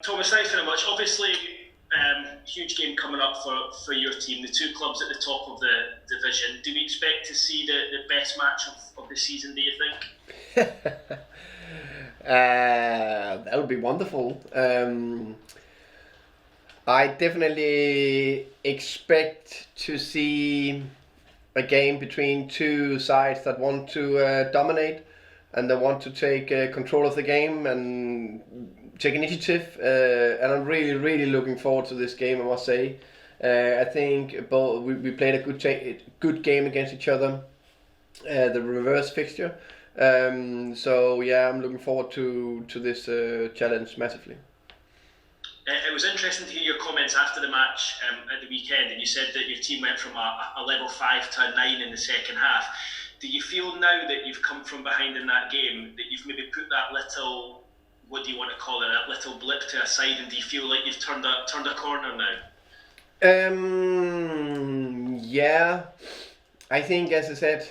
Thomas, thanks very much. Obviously, huge game coming up for your team, the two clubs at the top of the division. Do we expect to see the best match of the season, do you think? That would be wonderful. I definitely expect to see a game between two sides that want to dominate and they want to take control of the game and take initiative. And I'm really, really looking forward to this game, I must say. I think both we played a good game against each other, the reverse fixture. So yeah, I'm looking forward to this challenge massively. It was interesting to hear your comments after the match at the weekend, and you said that your team went from a level 5 to a 9 in the second half. Do you feel now that you've come from behind in that game, that you've maybe put that little, what do you want to call it, that little blip to a side, and do you feel like you've turned a corner now? Yeah, I think, as I said,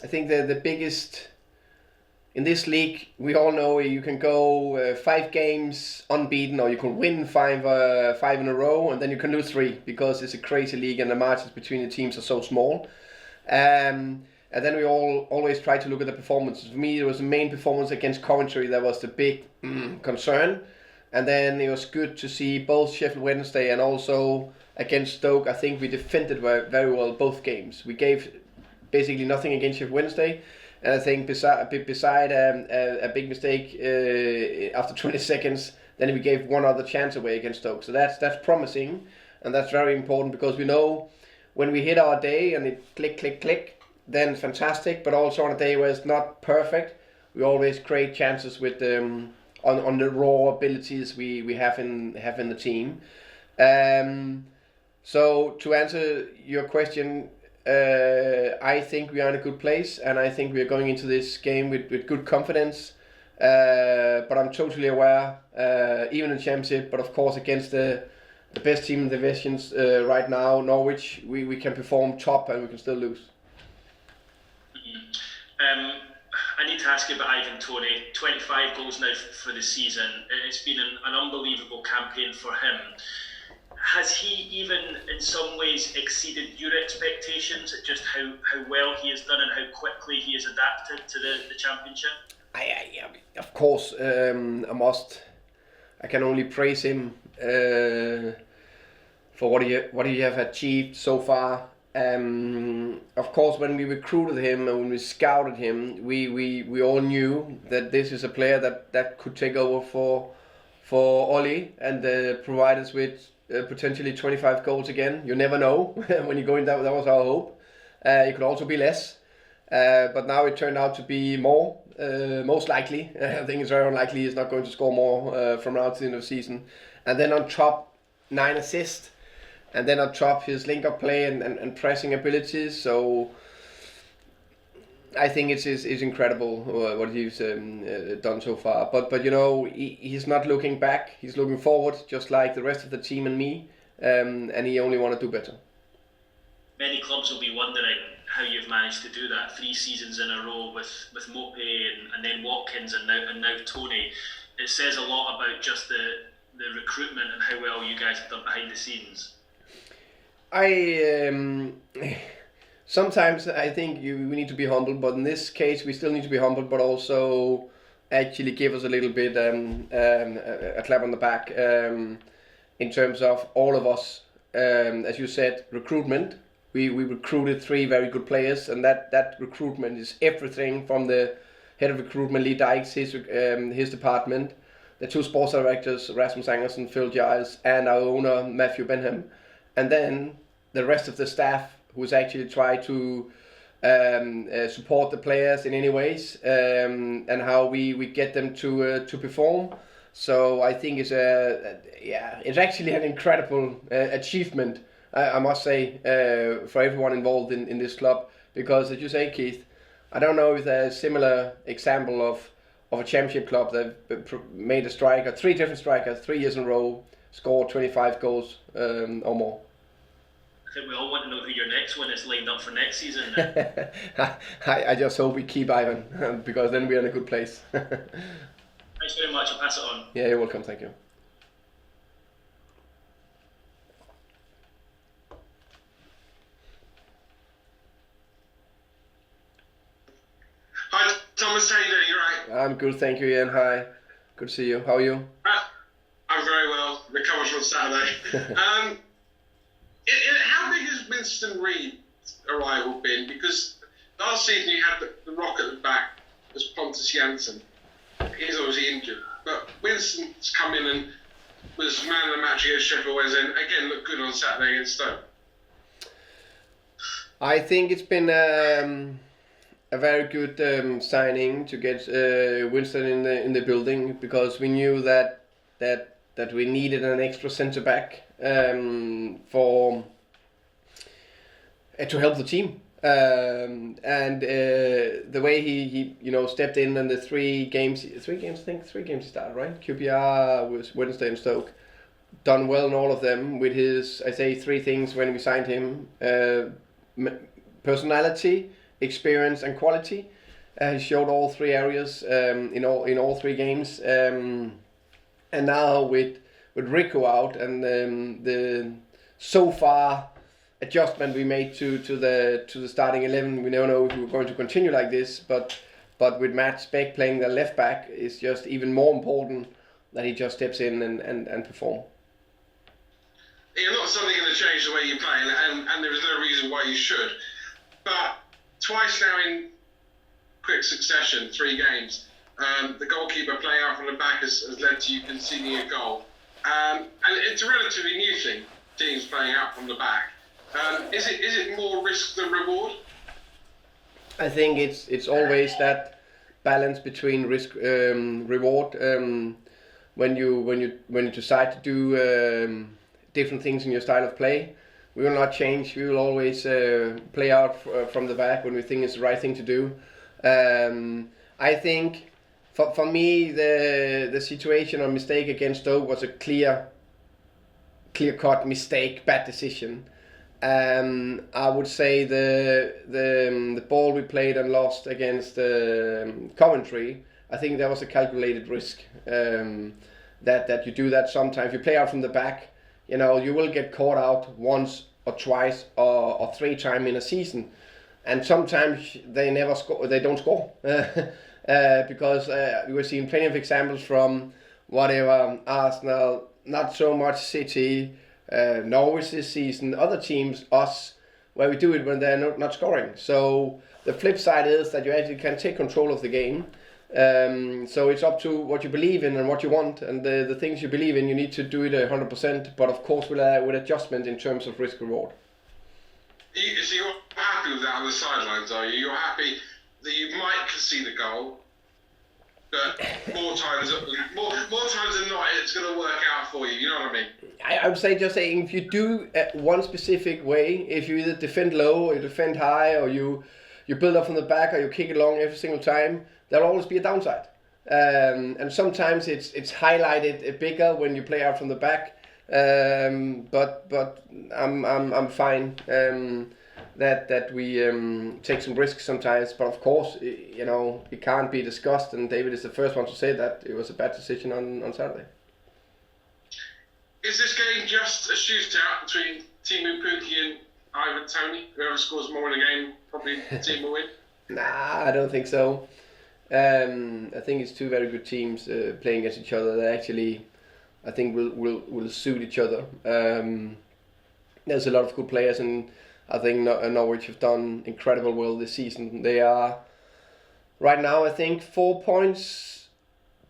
I think the biggest in this league, we all know you can go 5 games unbeaten, or you can win five in a row, and then you can lose 3 because it's a crazy league and the margins between the teams are so small. And then we always try to look at the performances. For me, it was the main performance against Coventry that was the big concern. And then it was good to see both Sheffield Wednesday and also against Stoke. I think we defended very well both games. We gave basically nothing against Sheffield Wednesday. And I think beside a big mistake after 20 seconds, then we gave one other chance away against Stoke. So that's promising, and that's very important because we know when we hit our day and it click, then fantastic. But also on a day where it's not perfect, we always create chances with on the raw abilities we have in the team. So to answer your question, I think we are in a good place, and I think we are going into this game with good confidence. But I'm totally aware, even in Championship, but of course against the best team in the divisions right now, Norwich, we can perform top and we can still lose. I need to ask you about Ivan Toney. 25 goals now for the season. It's been an unbelievable campaign for him. Has he even in some ways exceeded your expectations at just how well he has done and how quickly he has adapted to the Championship? Of course, I can only praise him for what he have achieved so far. Of course, when we recruited him and when we scouted him, we all knew that this is a player that could take over for Ollie and provide us with potentially 25 goals again. You never know when you go in. That was our hope. It could also be less, but now it turned out to be more. Most likely, I think it's very unlikely he's not going to score more from now to the end of the season. And then on top, 9 assists. And then on top, his link-up play and pressing abilities. So I think it's incredible what he's done so far. But you know, he's not looking back. He's looking forward, just like the rest of the team and me. And he only want to do better. Many clubs will be wondering how you've managed to do that 3 seasons in a row with Mopey and then Watkins and now Toney. It says a lot about just the recruitment and how well you guys have done behind the scenes. Sometimes I think we need to be humble, but in this case we still need to be humble, but also actually give us a little bit a clap on the back in terms of all of us. As you said, recruitment. We recruited 3 very good players, and that recruitment is everything from the head of recruitment, Lee Dykes, his department, the 2 sports directors, Rasmus Andersen, Phil Giles, and our owner, Matthew Benham. And then the rest of the staff who's actually tried to support the players in any ways and how we get them to perform. So I think it's actually an incredible achievement, I must say, for everyone involved in this club. Because as you say, Keith, I don't know if there's a similar example of a championship club that made a striker, 3 different strikers, 3 years in a row, scored 25 goals or more. I think we all want to know who your next one is lined up for next season. I just hope we keep Ivan, because then we're in a good place. Thanks very much. I'll pass it on. Yeah, you're welcome. Thank you. Thomas, how you doing? You right? I'm good, thank you, Ian. Hi. Good to see you. How are you? I'm very well. Recovered from Saturday. How big has Winston Reid's arrival been? Because last season you had the rock at the back as Pontus Jansson. He's obviously injured. But Winston's come in and was man of the match against Sheffield Wednesday and again looked good on Saturday against Stoke. I think it's been a very good signing to get Winston in the building, because we knew that we needed an extra centre back for to help the team. And the way he stepped in the three games he started, right? QPR was Wednesday and Stoke, done well in all of them with his, I say, three things when we signed him: personality, experience, and quality. He showed all three areas in all three games, and now with Rico out and the so far adjustment we made to the starting 11, we don't know if we're going to continue like this, but with Matt Speck playing the left back, it's just even more important that he just steps in and perform. You're not suddenly going to change the way you play, and there is no reason why you should. But twice now in quick succession, 3 games, the goalkeeper playing out from the back has led to you conceding a goal. And it's a relatively new thing, teams playing out from the back. Is it more risk than reward? I think it's always that balance between risk reward. When you decide to do different things in your style of play, we will not change. We will always play out from the back when we think it's the right thing to do. I think for me the situation or mistake against Stoke was a clear-cut mistake, bad decision. I would say the ball we played and lost against Coventry, I think that was a calculated risk. That you do that sometimes. You play out from the back, you will get caught out once or twice or 3 times in a season, and sometimes they never score. They don't score because we've seen plenty of examples from whatever Arsenal, not so much City, Norwich this season, other teams, us, where we do it when they're not scoring. So the flip side is that you actually can take control of the game. So it's up to what you believe in and what you want, and the things you believe in, you need to do it 100%, but of course with adjustment in terms of risk reward. So you're happy with that on the sidelines, are you? You're happy that you might concede a goal, but more times than not, it's going to work out for you. You know what I mean? I would say just saying, if you do one specific way, if you either defend low or you defend high, or you build up from the back or you kick it long every single time, there'll always be a downside. And sometimes it's highlighted bigger when you play out from the back. But I'm fine that we take some risks sometimes. But of course, it can't be discussed. And David is the first one to say that it was a bad decision on Saturday. Is this game just a shootout between Teemu Pukki and Ivan Toney? Whoever scores more in the game, probably the team will win. Nah, I don't think so. I think it's 2 very good teams playing against each other. They actually, I think, will suit each other. There's a lot of good players, and I think Norwich have done incredible well this season. They are right now, I think, 4 points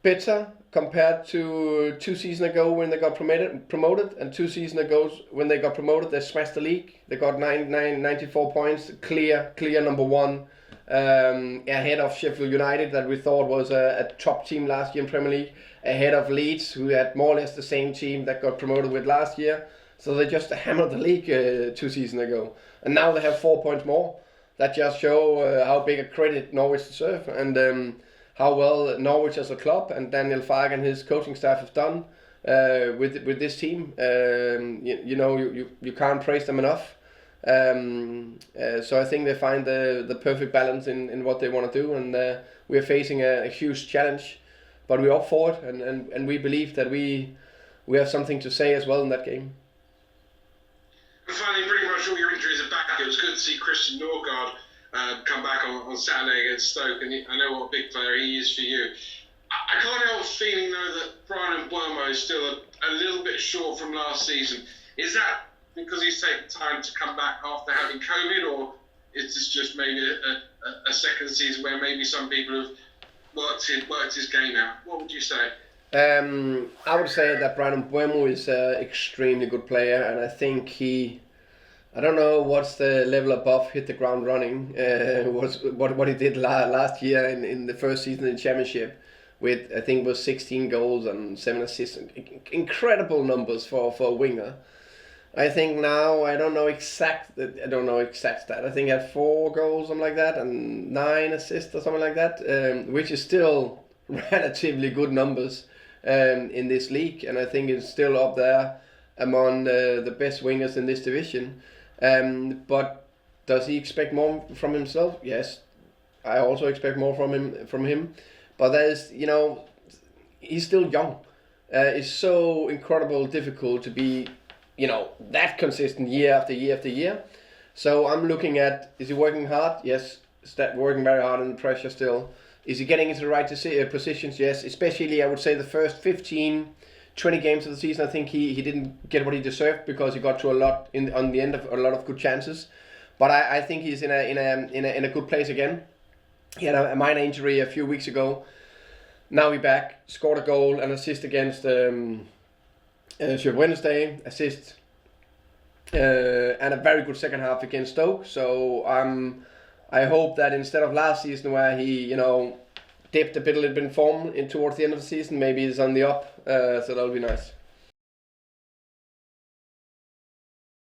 better compared to 2 seasons ago when they got promoted, and 2 seasons ago when they got promoted, they smashed the league. They got 94 points, clear number 1. Ahead of Sheffield United, that we thought was a top team last year in Premier League, ahead of Leeds, who had more or less the same team that got promoted with last year. So they just hammered the league 2 seasons ago, and now they have 4 points more. That just show how big a credit Norwich deserve, and how well Norwich as a club and Daniel Farke and his coaching staff have done with this team. You can't praise them enough. So I think they find the perfect balance in what they want to do, and we're facing a huge challenge, but we're up for it, and we believe that we have something to say as well in that game. And finally, pretty much all your injuries are back. It was good to see Christian Norgard come back on Saturday against Stoke, and I know what a big player he is for you. I can't help feeling though that Brian Mbeumo is still a little bit short from last season. Is that because he's taken time to come back after having COVID, or is this just maybe a second season where maybe some people have worked his game out? What would you say? I would say that Brian Mbeumo is an extremely good player, and I think I don't know what's the level above hit the ground running. What he did last year in the first season in the Championship, with I think it was 16 goals and 7 assists, incredible numbers for a winger. I think now I don't know exact stat. I think he had 4 goals, something like that, and 9 assists or something like that, which is still relatively good numbers in this league, and I think it's still up there among the best wingers in this division. But does he expect more from himself? Yes, I also expect more from him. But there's, he's still young. It's so incredible difficult to be, that consistent year after year after year. So I'm looking at, is he working hard? Yes. Is that working very hard under pressure still? Is he getting into the right positions? Yes. Especially, I would say, the first 15, 20 games of the season, I think he didn't get what he deserved because he got to on the end of a lot of good chances. But I think he's in a good place again. He had a minor injury a few weeks ago. Now he's back, scored a goal and assist against Wednesday, assist, and a very good second half against Stoke. So I hope that instead of last season where he dipped a little bit in form towards the end of the season, maybe he's on the up. So that'll be nice.